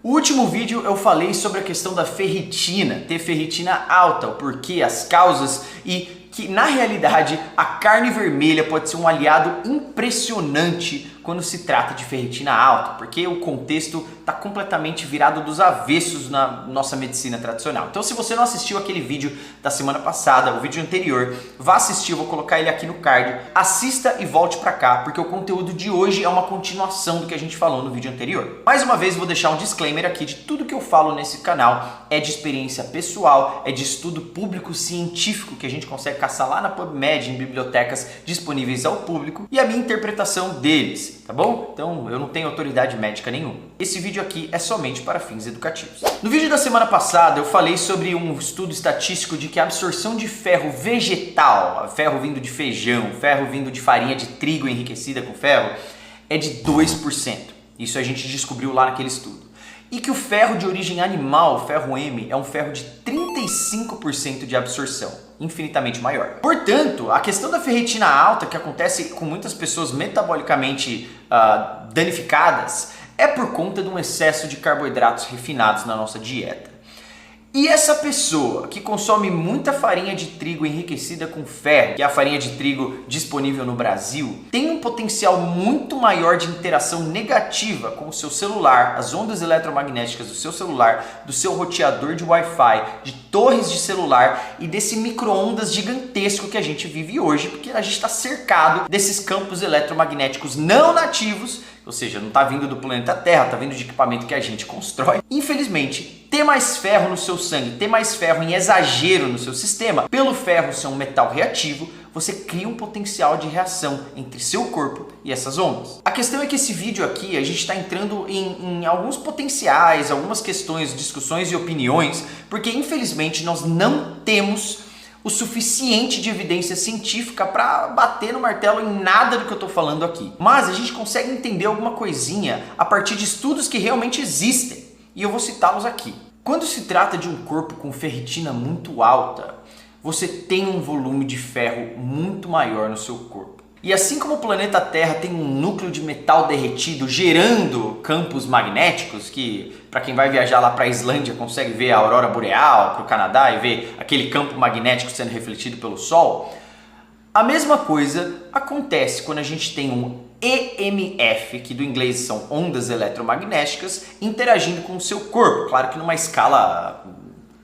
No último vídeo eu falei sobre a questão da ferritina, ter ferritina alta, o porquê, as causas e que na realidade a carne vermelha pode ser um aliado impressionante quando se trata de ferritina alta, porque o contexto está completamente virado dos avessos na nossa medicina tradicional. Então se você não assistiu aquele vídeo da semana passada, o vídeo anterior, vá assistir, eu vou colocar ele aqui no card, assista e volte para cá, porque o conteúdo de hoje é uma continuação do que a gente falou no vídeo anterior. Mais uma vez vou deixar um disclaimer aqui de tudo que eu falo nesse canal é de experiência pessoal, é de estudo público científico que a gente consegue caçar lá na PubMed, em bibliotecas disponíveis ao público, e a minha interpretação deles, tá bom? Então eu não tenho autoridade médica nenhuma. Esse vídeo aqui é somente para fins educativos. No vídeo da semana passada eu falei sobre um estudo estatístico de que a absorção de ferro vegetal, ferro vindo de feijão, ferro vindo de farinha de trigo enriquecida com ferro, é de 2%. Isso a gente descobriu lá naquele estudo. E que o ferro de origem animal, o ferro M, é um ferro de 35% de absorção, infinitamente maior. Portanto, a questão da ferritina alta, que acontece com muitas pessoas metabolicamente danificadas, é por conta de um excesso de carboidratos refinados na nossa dieta. E essa pessoa que consome muita farinha de trigo enriquecida com ferro, que é a farinha de trigo disponível no Brasil, tem um potencial muito maior de interação negativa com o seu celular, as ondas eletromagnéticas do seu celular, do seu roteador de Wi-Fi, de torres de celular e desse micro-ondas gigantesco que a gente vive hoje, porque a gente está cercado desses campos eletromagnéticos não nativos, ou seja, não está vindo do planeta Terra, está vindo de equipamento que a gente constrói. Infelizmente, ter mais ferro no seu sangue, ter mais ferro em exagero no seu sistema, pelo ferro ser um metal reativo, você cria um potencial de reação entre seu corpo e essas ondas. A questão é que esse vídeo aqui, a gente está entrando em alguns potenciais, algumas questões, discussões e opiniões, porque infelizmente nós não temos o suficiente de evidência científica para bater no martelo em nada do que eu estou falando aqui. Mas a gente consegue entender alguma coisinha a partir de estudos que realmente existem. E eu vou citá-los aqui. Quando se trata de um corpo com ferritina muito alta, você tem um volume de ferro muito maior no seu corpo. E assim como o planeta Terra tem um núcleo de metal derretido gerando campos magnéticos, que para quem vai viajar lá para a Islândia consegue ver a aurora boreal, para o Canadá e ver aquele campo magnético sendo refletido pelo Sol, a mesma coisa acontece quando a gente tem um EMF, que do inglês são ondas eletromagnéticas, interagindo com o seu corpo. Claro que numa escala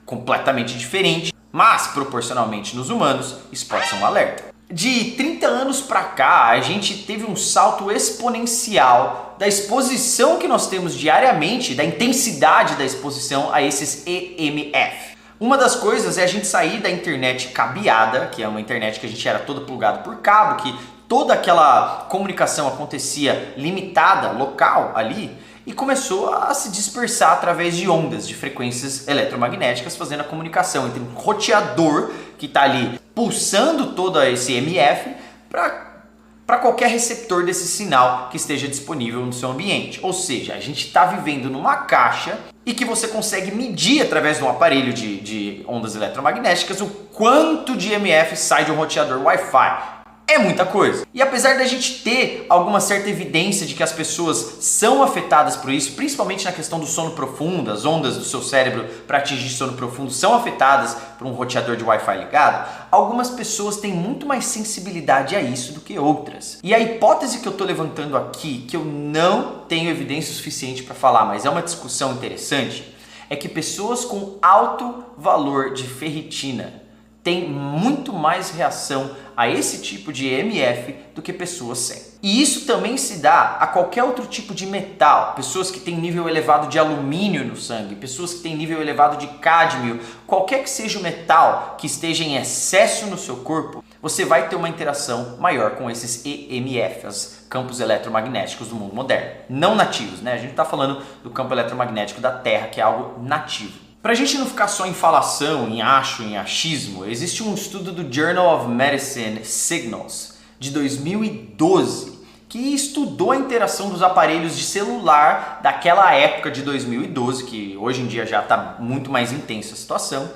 completamente diferente, mas proporcionalmente nos humanos, isso pode ser um alerta. De 30 anos para cá, a gente teve um salto exponencial da exposição que nós temos diariamente, da intensidade da exposição a esses EMF. Uma das coisas é a gente sair da internet cabeada, que é uma internet que a gente era toda plugado por cabo, que toda aquela comunicação acontecia limitada, local ali, e começou a se dispersar através de ondas, de frequências eletromagnéticas, fazendo a comunicação entre um roteador que está ali pulsando todo esse EMF para qualquer receptor desse sinal que esteja disponível no seu ambiente. Ou seja, a gente está vivendo numa caixa e que você consegue medir através de um aparelho de ondas eletromagnéticas o quanto de EMF sai de um roteador Wi-Fi. É muita coisa. E apesar da gente ter alguma certa evidência de que as pessoas são afetadas por isso, principalmente na questão do sono profundo, as ondas do seu cérebro para atingir sono profundo são afetadas por um roteador de Wi-Fi ligado, algumas pessoas têm muito mais sensibilidade a isso do que outras. E a hipótese que eu estou levantando aqui, que eu não tenho evidência suficiente para falar, mas é uma discussão interessante, é que pessoas com alto valor de ferritina tem muito mais reação a esse tipo de EMF do que pessoas sem. E isso também se dá a qualquer outro tipo de metal. Pessoas que têm nível elevado de alumínio no sangue, pessoas que têm nível elevado de cádmio, qualquer que seja o metal que esteja em excesso no seu corpo, você vai ter uma interação maior com esses EMF, os campos eletromagnéticos do mundo moderno. Não nativos, né? A gente está falando do campo eletromagnético da Terra, que é algo nativo. Para a gente não ficar só em falação, em acho, em achismo, existe um estudo do Journal of Medicine Signals de 2012 que estudou a interação dos aparelhos de celular daquela época de 2012, que hoje em dia já está muito mais intensa a situação,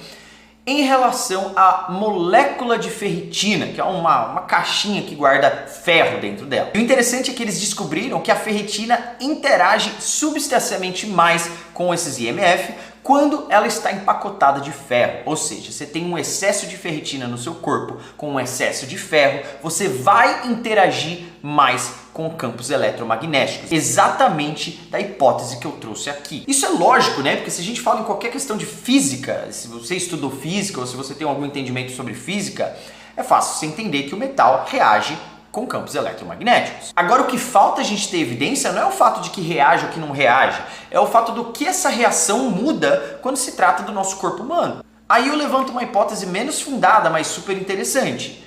em relação à molécula de ferritina, que é uma caixinha que guarda ferro dentro dela. E o interessante é que eles descobriram que a ferritina interage substancialmente mais com esses IMF quando ela está empacotada de ferro. Ou seja, você tem um excesso de ferritina no seu corpo com um excesso de ferro, você vai interagir mais com campos eletromagnéticos, exatamente da hipótese que eu trouxe aqui. Isso é lógico, né? Porque se a gente fala em qualquer questão de física, se você estudou física ou se você tem algum entendimento sobre física, é fácil você entender que o metal reage com campos eletromagnéticos. Agora, o que falta a gente ter evidência não é o fato de que reage ou que não reage, é o fato do que essa reação muda quando se trata do nosso corpo humano. Aí eu levanto uma hipótese menos fundada, mas super interessante.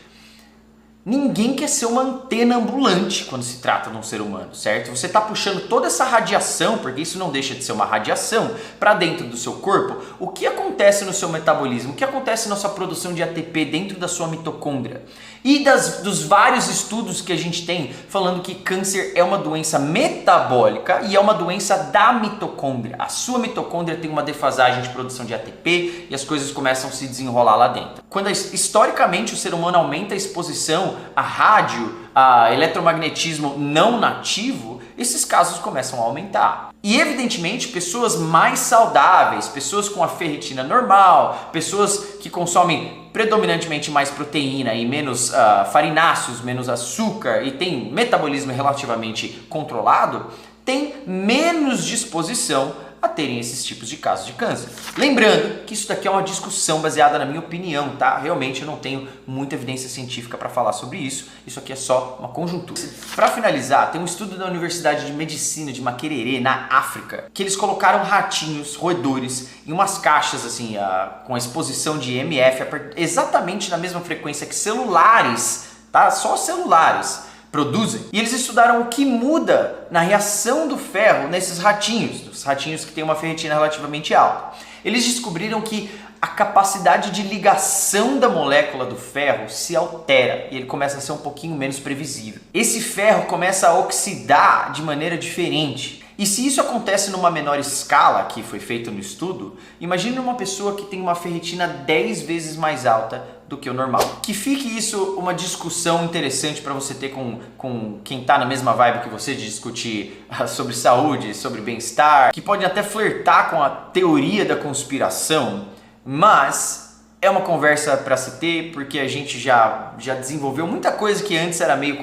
Ninguém quer ser uma antena ambulante quando se trata de um ser humano, certo? Você está puxando toda essa radiação, porque isso não deixa de ser uma radiação, para dentro do seu corpo. O que acontece no seu metabolismo? O que acontece na sua produção de ATP dentro da sua mitocôndria? E dos vários estudos que a gente tem falando que câncer é uma doença metabólica e é uma doença da mitocôndria. A sua mitocôndria tem uma defasagem de produção de ATP e as coisas começam a se desenrolar lá dentro. Quando historicamente o ser humano aumenta a exposição a rádio, a eletromagnetismo não nativo, esses casos começam a aumentar. E evidentemente pessoas mais saudáveis, pessoas com a ferritina normal, pessoas que consomem predominantemente mais proteína e menos farináceos, menos açúcar e tem metabolismo relativamente controlado, têm menos disposição a terem esses tipos de casos de câncer. Lembrando que isso daqui é uma discussão baseada na minha opinião, tá? Realmente eu não tenho muita evidência científica para falar sobre isso. Isso aqui é só uma conjuntura. Para finalizar, tem um estudo da Universidade de Medicina de Makerere, na África, que eles colocaram ratinhos, roedores, em umas caixas assim, com a exposição de IMF exatamente na mesma frequência que celulares, tá? Só celulares produzem. E eles estudaram o que muda na reação do ferro nesses ratinhos, os ratinhos que têm uma ferritina relativamente alta. Eles descobriram que a capacidade de ligação da molécula do ferro se altera e ele começa a ser um pouquinho menos previsível. Esse ferro começa a oxidar de maneira diferente. E se isso acontece numa menor escala, que foi feito no estudo, imagine uma pessoa que tem uma ferritina 10 vezes mais alta do que o normal. Que fique isso uma discussão interessante para você ter com quem está na mesma vibe que você, de discutir sobre saúde, sobre bem-estar, que pode até flertar com a teoria da conspiração, mas é uma conversa para se ter, porque a gente já desenvolveu muita coisa que antes era meio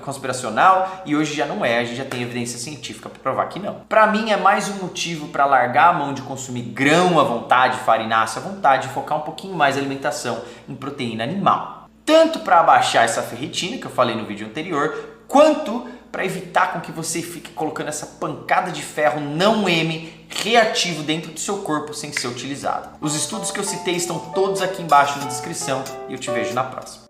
conspiracional e hoje já não é, a gente já tem evidência científica para provar que não. Para mim é mais um motivo para largar a mão de consumir grão à vontade, farinácea à vontade, e focar um pouquinho mais a alimentação em proteína animal. Tanto para abaixar essa ferritina, que eu falei no vídeo anterior, quanto para evitar com que você fique colocando essa pancada de ferro não M reativo dentro do seu corpo sem ser utilizado. Os estudos que eu citei estão todos aqui embaixo na descrição e eu te vejo na próxima.